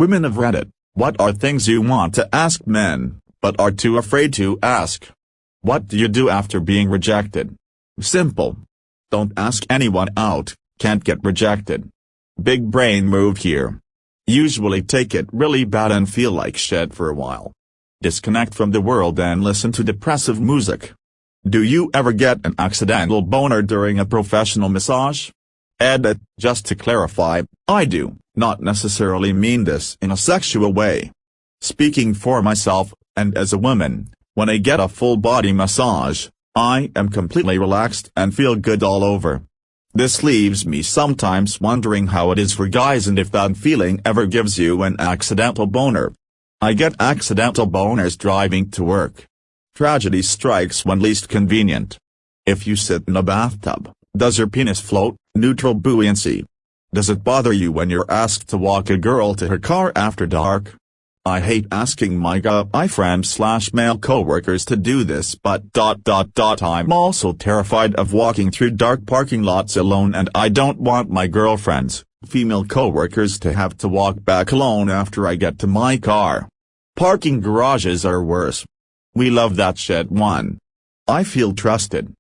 Women of Reddit, what are things you want to ask men, but are too afraid to ask? What do you do after being rejected? Simple. Don't ask anyone out, can't get rejected. Big brain move here. Usually take it really bad and feel like shit for a while. Disconnect from the world and listen to depressive music. Do you ever get an accidental boner during a professional massage? Edit, just to clarify, I do not necessarily mean this in a sexual way. Speaking for myself, and as a woman, when I get a full-body massage, I am completely relaxed and feel good all over. This leaves me sometimes wondering how it is for guys and if that feeling ever gives you an accidental boner. I get accidental boners driving to work. Tragedy strikes when least convenient. If you sit in a bathtub, does your penis float, neutral buoyancy? Does it bother you when you're asked to walk a girl to her car after dark? I hate asking my guy friends/male coworkers to do this, but I'm also terrified of walking through dark parking lots alone, and I don't want my girlfriends, female coworkers, to have to walk back alone after I get to my car. Parking garages are worse. We love that shit. 1. I feel trusted.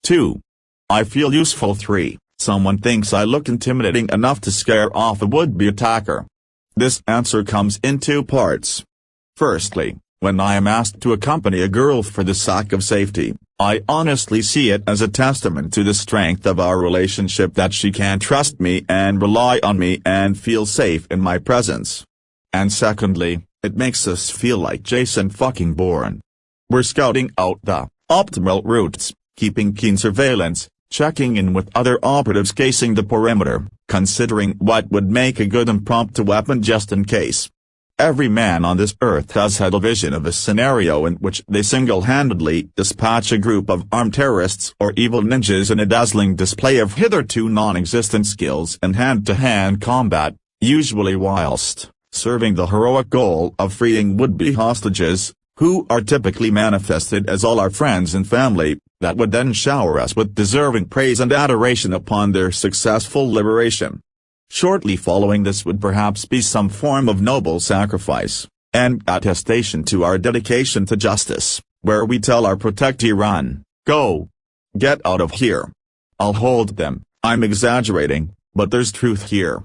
2. I feel useful. 3. Someone thinks I look intimidating enough to scare off a would-be attacker. This answer comes in 2 parts. Firstly, when I am asked to accompany a girl for the sake of safety, I honestly see it as a testament to the strength of our relationship that she can trust me and rely on me and feel safe in my presence. And secondly, it makes us feel like Jason fucking Bourne. We're scouting out the optimal routes, keeping keen surveillance, checking in with other operatives casing the perimeter, considering what would make a good impromptu weapon just in case. Every man on this earth has had a vision of a scenario in which they single-handedly dispatch a group of armed terrorists or evil ninjas in a dazzling display of hitherto non-existent skills in hand-to-hand combat, usually whilst serving the heroic goal of freeing would-be hostages, who are typically manifested as all our friends and family, that would then shower us with deserving praise and adoration upon their successful liberation. Shortly following this would perhaps be some form of noble sacrifice, and attestation to our dedication to justice, where we tell our protectee, run, go, get out of here. I'll hold them. I'm exaggerating, but there's truth here.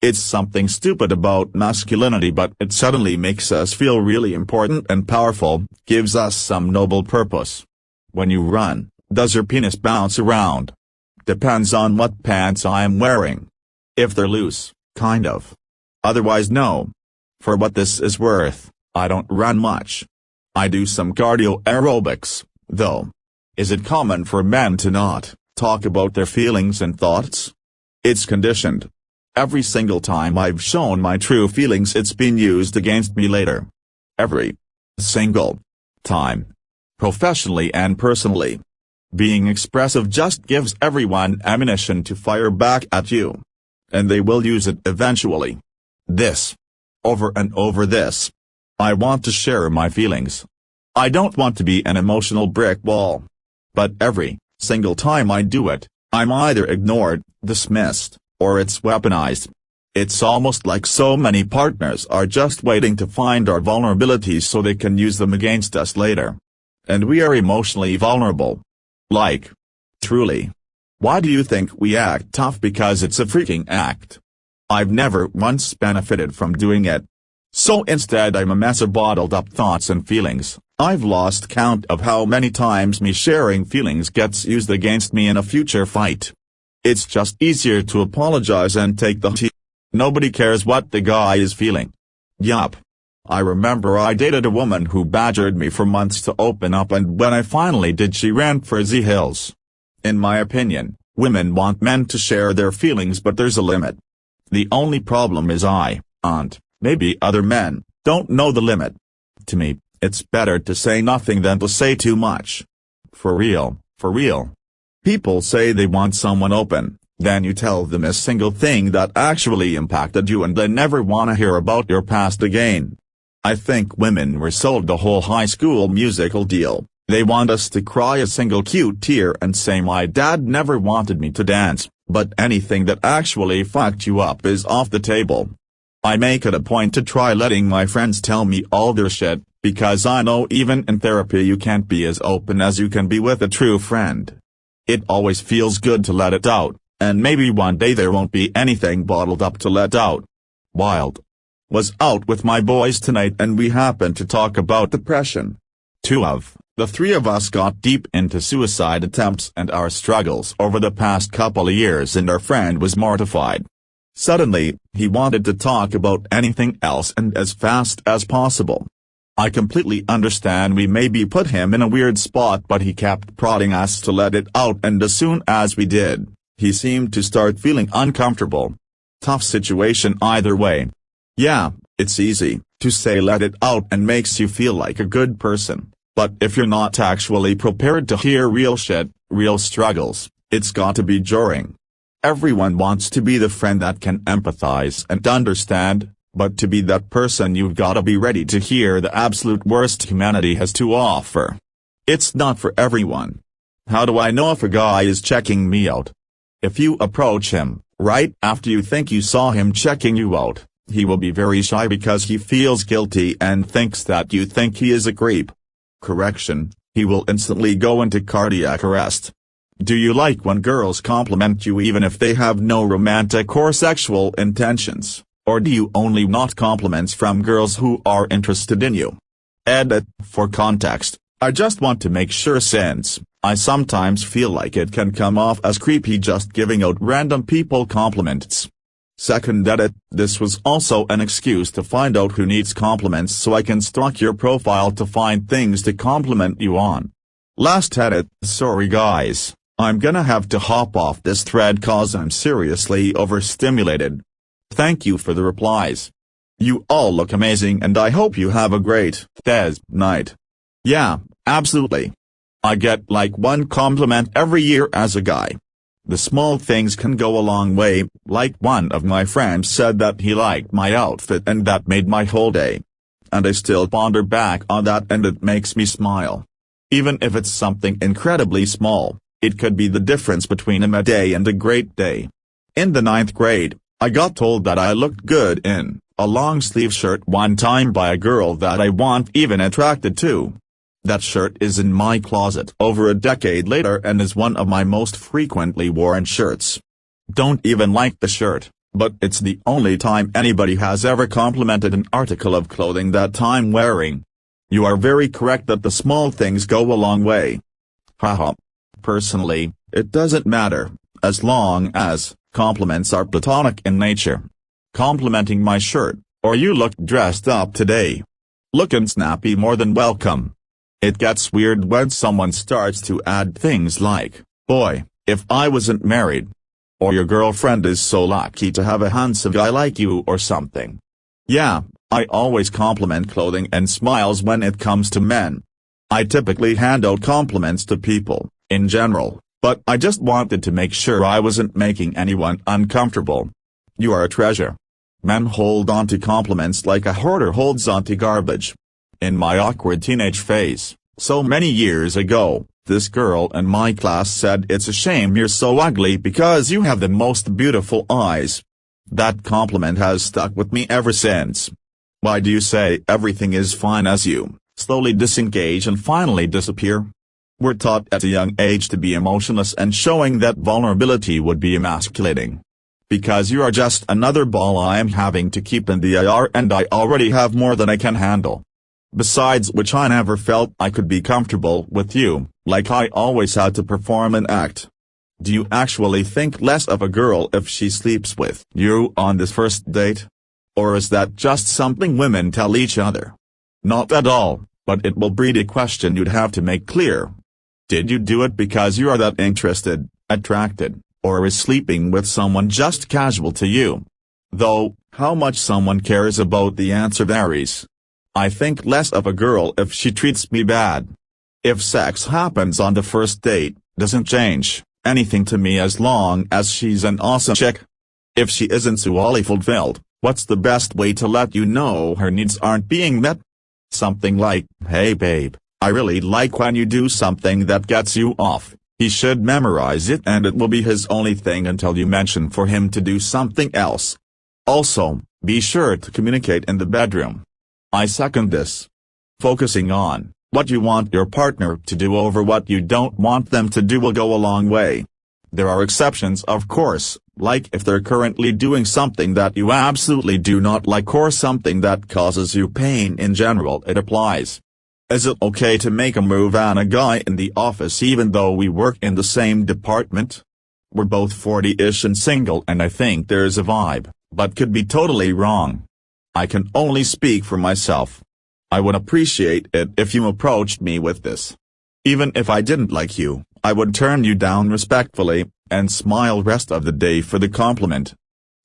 It's something stupid about masculinity, but it suddenly makes us feel really important and powerful, gives us some noble purpose. When you run, does your penis bounce around? Depends on what pants I'm wearing. If they're loose, kind of. Otherwise no. For what this is worth, I don't run much. I do some cardio aerobics, though. Is it common for men to not talk about their feelings and thoughts? It's conditioned. Every single time I've shown my true feelings, it's been used against me later. Every single time. Professionally and personally. Being expressive just gives everyone ammunition to fire back at you. And they will use it eventually. This. Over and over this. I want to share my feelings. I don't want to be an emotional brick wall. But every single time I do it, I'm either ignored, dismissed, or it's weaponized. It's almost like so many partners are just waiting to find our vulnerabilities so they can use them against us later. And we are emotionally vulnerable. Like. Truly. Why do you think we act tough? Because it's a freaking act. I've never once benefited from doing it. So instead I'm a mess of bottled up thoughts and feelings. I've lost count of how many times me sharing feelings gets used against me in a future fight. It's just easier to apologize and take the heat. Nobody cares what the guy is feeling. Yup. I remember I dated a woman who badgered me for months to open up, and when I finally did, she ran for the hills. In my opinion, women want men to share their feelings, but there's a limit. The only problem is I, and maybe other men, don't know the limit. To me, it's better to say nothing than to say too much. For real, for real. People say they want someone open, then you tell them a single thing that actually impacted you and they never want to hear about your past again. I think women were sold the whole High School Musical deal. They want us to cry a single cute tear and say my dad never wanted me to dance, but anything that actually fucked you up is off the table. I make it a point to try letting my friends tell me all their shit, because I know even in therapy you can't be as open as you can be with a true friend. It always feels good to let it out, and maybe one day there won't be anything bottled up to let out. Wild. Was out with my boys tonight and we happened to talk about depression. Two of the three of us got deep into suicide attempts and our struggles over the past couple of years, and our friend was mortified. Suddenly, he wanted to talk about anything else and as fast as possible. I completely understand we maybe put him in a weird spot, but he kept prodding us to let it out, and as soon as we did, he seemed to start feeling uncomfortable. Tough situation either way. Yeah, it's easy to say let it out and makes you feel like a good person, but if you're not actually prepared to hear real shit, real struggles, it's got to be jarring. Everyone wants to be the friend that can empathize and understand, but to be that person you've gotta be ready to hear the absolute worst humanity has to offer. It's not for everyone. How do I know if a guy is checking me out? If you approach him, right after you think you saw him checking you out, he will be very shy because he feels guilty and thinks that you think he is a creep. Correction, he will instantly go into cardiac arrest. Do you like when girls compliment you even if they have no romantic or sexual intentions, or do you only want compliments from girls who are interested in you? Edit. For context, I just want to make sure, since I sometimes feel like it can come off as creepy just giving out random people compliments. Second edit, this was also an excuse to find out who needs compliments so I can stalk your profile to find things to compliment you on. Last edit, sorry guys, I'm gonna have to hop off this thread cause I'm seriously overstimulated. Thank you for the replies. You all look amazing and I hope you have a great night. Yeah, absolutely. I get like one compliment every year as a guy. The small things can go a long way, like one of my friends said that he liked my outfit and that made my whole day. And I still ponder back on that and it makes me smile. Even if it's something incredibly small, it could be the difference between a meh day and a great day. In the 9th grade, I got told that I looked good in a long-sleeve shirt one time by a girl that I wasn't even attracted to. That shirt is in my closet over a decade later and is one of my most frequently worn shirts. Don't even like the shirt, but it's the only time anybody has ever complimented an article of clothing that I'm wearing. You are very correct that the small things go a long way. Haha. Personally, it doesn't matter, as long as compliments are platonic in nature. Complimenting my shirt, or you look dressed up today. Looking snappy, more than welcome. It gets weird when someone starts to add things like, boy, if I wasn't married. Or your girlfriend is so lucky to have a handsome guy like you or something. Yeah, I always compliment clothing and smiles when it comes to men. I typically hand out compliments to people, in general, but I just wanted to make sure I wasn't making anyone uncomfortable. You are a treasure. Men hold on to compliments like a hoarder holds on to garbage. In my awkward teenage phase, so many years ago, this girl in my class said it's a shame you're so ugly because you have the most beautiful eyes. That compliment has stuck with me ever since. Why do you say everything is fine as you slowly disengage and finally disappear? We're taught at a young age to be emotionless, and showing that vulnerability would be emasculating. Because you are just another ball I am having to keep in the IR, and I already have more than I can handle. Besides which, I never felt I could be comfortable with you, like I always had to perform an act. Do you actually think less of a girl if she sleeps with you on this first date? Or is that just something women tell each other? Not at all, but it will breed a question you'd have to make clear. Did you do it because you are that interested, attracted, or is sleeping with someone just casual to you? Though, how much someone cares about the answer varies. I think less of a girl if she treats me bad. If sex happens on the first date, doesn't change anything to me as long as she's an awesome chick. If she isn't sexually fulfilled, what's the best way to let you know her needs aren't being met? Something like, hey babe, I really like when you do something that gets you off. He should memorize it and it will be his only thing until you mention for him to do something else. Also, be sure to communicate in the bedroom. I second this. Focusing on what you want your partner to do over what you don't want them to do will go a long way. There are exceptions, of course, like if they're currently doing something that you absolutely do not like or something that causes you pain in general. It applies. Is it okay to make a move on a guy in the office even though we work in the same department? We're both 40-ish and single, and I think there's a vibe, but could be totally wrong. I can only speak for myself. I would appreciate it if you approached me with this. Even if I didn't like you, I would turn you down respectfully, and smile rest of the day for the compliment.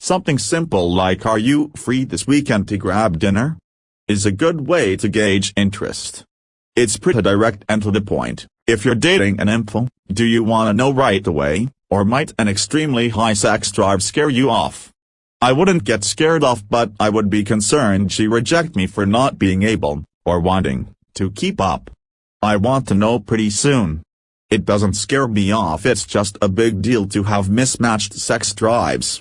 Something simple like "Are you free this weekend to grab dinner?" is a good way to gauge interest. It's pretty direct and to the point. If you're dating an info, do you want to know right away, or might an extremely high sex drive scare you off? I wouldn't get scared off, but I would be concerned she reject me for not being able, or wanting, to keep up. I want to know pretty soon. It doesn't scare me off, it's just a big deal to have mismatched sex drives.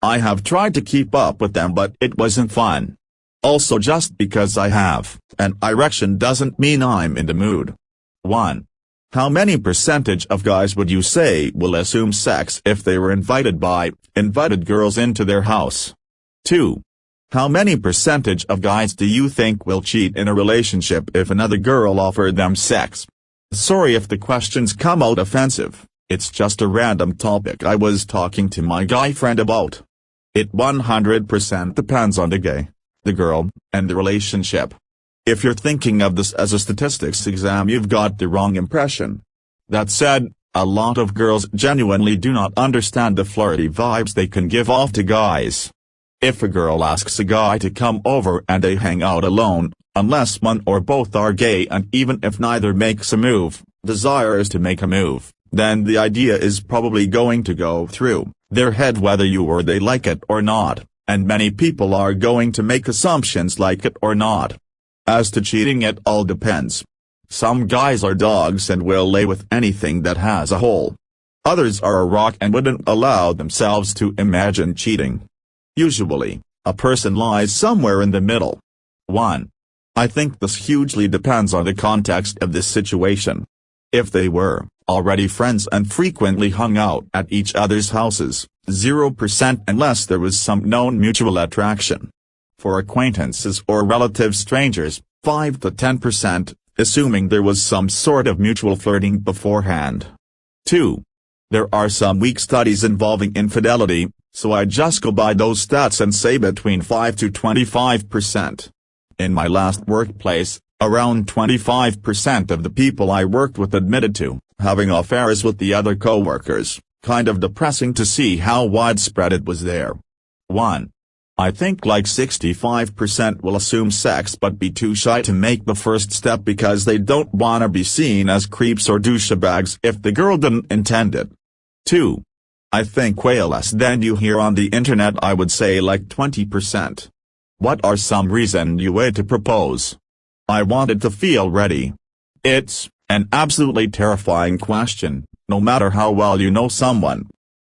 I have tried to keep up with them, but it wasn't fun. Also, just because I have an erection doesn't mean I'm in the mood. 1. How many percentage of guys would you say will assume sex if they were invited girls into their house? 2. How many percentage of guys do you think will cheat in a relationship if another girl offered them sex? Sorry if the questions come out offensive, it's just a random topic I was talking to my guy friend about. It 100% depends on the guy, the girl, and the relationship. If you're thinking of this as a statistics exam, you've got the wrong impression. That said, a lot of girls genuinely do not understand the flirty vibes they can give off to guys. If a girl asks a guy to come over and they hang out alone, unless one or both are gay, and even if neither makes a move, desire is to make a move, then the idea is probably going to go through their head whether you or they like it or not, and many people are going to make assumptions like it or not. As to cheating, it all depends. Some guys are dogs and will lay with anything that has a hole. Others are a rock and wouldn't allow themselves to imagine cheating. Usually, a person lies somewhere in the middle. 1. I think this hugely depends on the context of this situation. If they were already friends and frequently hung out at each other's houses, 0% unless there was some known mutual attraction. For acquaintances or relative strangers, 5 to 10%, assuming there was some sort of mutual flirting beforehand. 2. There are some weak studies involving infidelity, so I just go by those stats and say between 5 to 25%. In my last workplace, around 25% of the people I worked with admitted to having affairs with the other coworkers. Kind of depressing to see how widespread it was there. 1. I think like 65% will assume sex but be too shy to make the first step because they don't wanna be seen as creeps or douchebags if the girl didn't intend it. 2. I think way less than you hear on the internet, I would say like 20%. What are some reason you wait to propose? I wanted to feel ready. It's an absolutely terrifying question, no matter how well you know someone.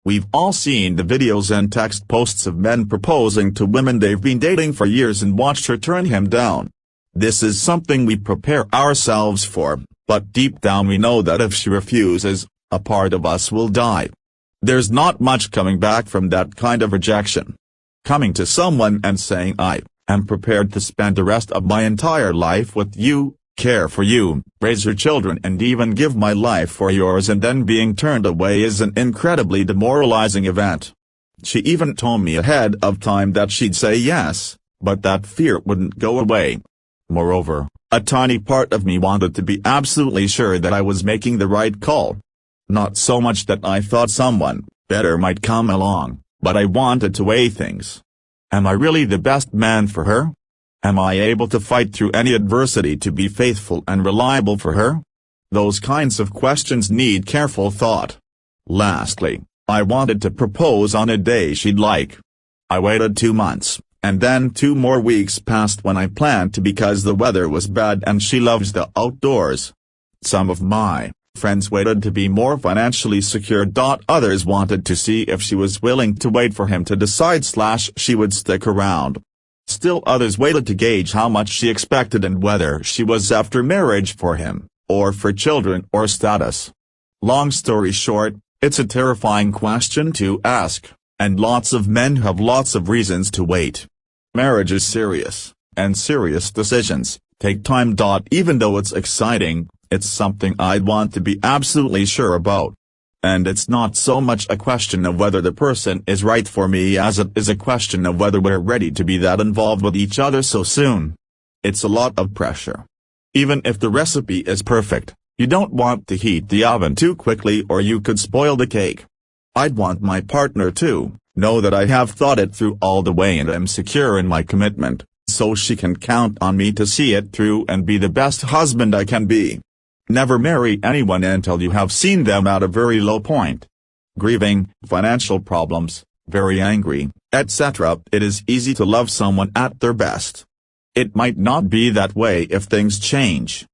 We've all seen the videos and text posts of men proposing to women they've been dating for years and watched her turn him down. This is something we prepare ourselves for, but deep down we know that if she refuses, a part of us will die. There's not much coming back from that kind of rejection. Coming to someone and saying I am prepared to spend the rest of my entire life with you, care for you, raise your children and even give my life for yours, and then being turned away is an incredibly demoralizing event. She even told me ahead of time that she'd say yes, but that fear wouldn't go away. Moreover, a tiny part of me wanted to be absolutely sure that I was making the right call. Not so much that I thought someone better might come along, but I wanted to weigh things. Am I really the best man for her? Am I able to fight through any adversity to be faithful and reliable for her? Those kinds of questions need careful thought. Lastly, I wanted to propose on a day she'd like. I waited 2 months, and then 2 more weeks passed when I planned to because the weather was bad and she loves the outdoors. Some of my Friends waited to be more financially secure. Others wanted to see if she was willing to wait for him to decide / she would stick around. Still others waited to gauge how much she expected and whether she was after marriage for him, or for children or status. Long story short, it's a terrifying question to ask, and lots of men have lots of reasons to wait. Marriage is serious, and serious decisions take time. Even though it's exciting, it's something I'd want to be absolutely sure about. And it's not so much a question of whether the person is right for me as it is a question of whether we're ready to be that involved with each other so soon. It's a lot of pressure. Even if the recipe is perfect, you don't want to heat the oven too quickly or you could spoil the cake. I'd want my partner to know that I have thought it through all the way and am secure in my commitment, so she can count on me to see it through and be the best husband I can be. Never marry anyone until you have seen them at a very low point. Grieving, financial problems, very angry, etc. It is easy to love someone at their best. It might not be that way if things change.